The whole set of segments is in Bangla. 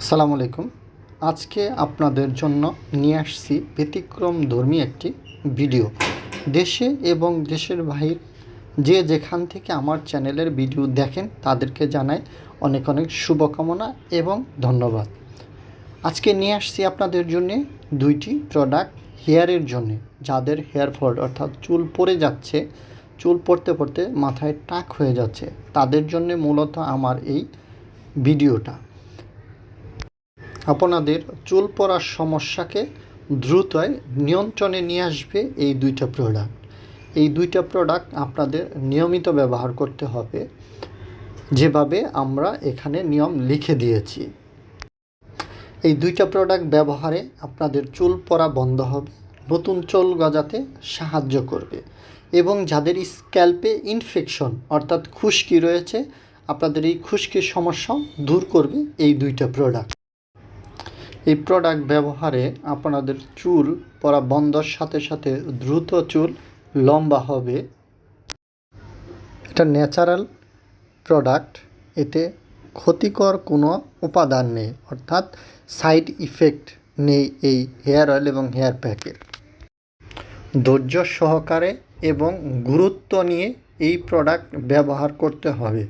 আসসালামু আলাইকুম। আজকে আপনাদের জন্য নিয়ে আসছি ব্যতিক্রমধর্মী একটি ভিডিও। দেশে এবং দেশের বাহির যে যেখান থেকে আমার চ্যানেলের ভিডিও দেখেন তাদেরকে জানাই অনেক অনেক শুভকামনা এবং ধন্যবাদ। আজকে নিয়ে আসছি আপনাদের জন্যে দুইটি প্রোডাক্ট হেয়ারের জন্যে, যাদের হেয়ার ফল অর্থাৎ চুল পড়ে যাচ্ছে, চুল পড়তে পড়তে মাথায় টাক হয়ে যাচ্ছে, তাদের জন্যে মূলত আমার এই ভিডিওটা। আপনাদের চুল পড়ার সমস্যাকে দ্রুতই নিয়ন্ত্রণে নিয়ে আসবে এই দুইটা প্রোডাক্ট। এই দুইটা প্রোডাক্ট আপনাদের নিয়মিত ব্যবহার করতে হবে, যেভাবে আমরা এখানে নিয়ম লিখে দিয়েছি। এই দুইটা প্রোডাক্ট ব্যবহারে আপনাদের চুল পড়া বন্ধ হবে, নতুন চুল গজাতে সাহায্য করবে এবং যাদের স্ক্যাল্পে ইনফেকশন অর্থাৎ খুশকি রয়েছে, আপনাদের এই খুশকির সমস্যাও দূর করবে এই দুইটা প্রোডাক্ট। এই প্রোডাক্ট ব্যবহারে আপনাদের চুল পড়া বন্ধর সাথে সাথে দ্রুত চুল লম্বা হবে। এটা ন্যাচারাল প্রোডাক্ট, এতে ক্ষতিকর কোনো উপাদান নেই, অর্থাৎ সাইড ইফেক্ট নেই এই হেয়ার অয়েল এবং হেয়ার প্যাকের। ধৈর্য সহকারে এবং গুরুত্ব নিয়ে এই প্রোডাক্ট ব্যবহার করতে হবে,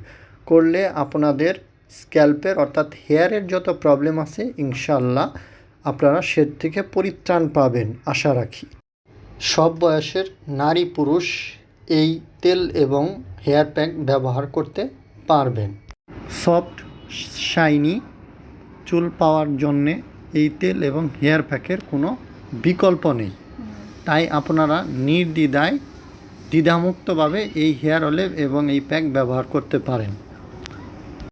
করলে আপনাদের স্ক্যাল্পের অর্থাৎ হেয়ারের যত প্রবলেম আছে ইনশাল্লাহ আপনারা সে থেকে পরিত্রাণ পাবেন আশা রাখি। সব বয়সের নারী পুরুষ এই তেল এবং হেয়ার প্যাক ব্যবহার করতে পারবেন। সফট শাইনি চুল পাওয়ার জন্যে এই তেল এবং হেয়ার প্যাকের কোনো বিকল্প নেই, তাই আপনারা নির্দ্বিধায় দ্বিধামুক্তভাবে এই হেয়ার অয়েল এবং এই প্যাক ব্যবহার করতে পারেন।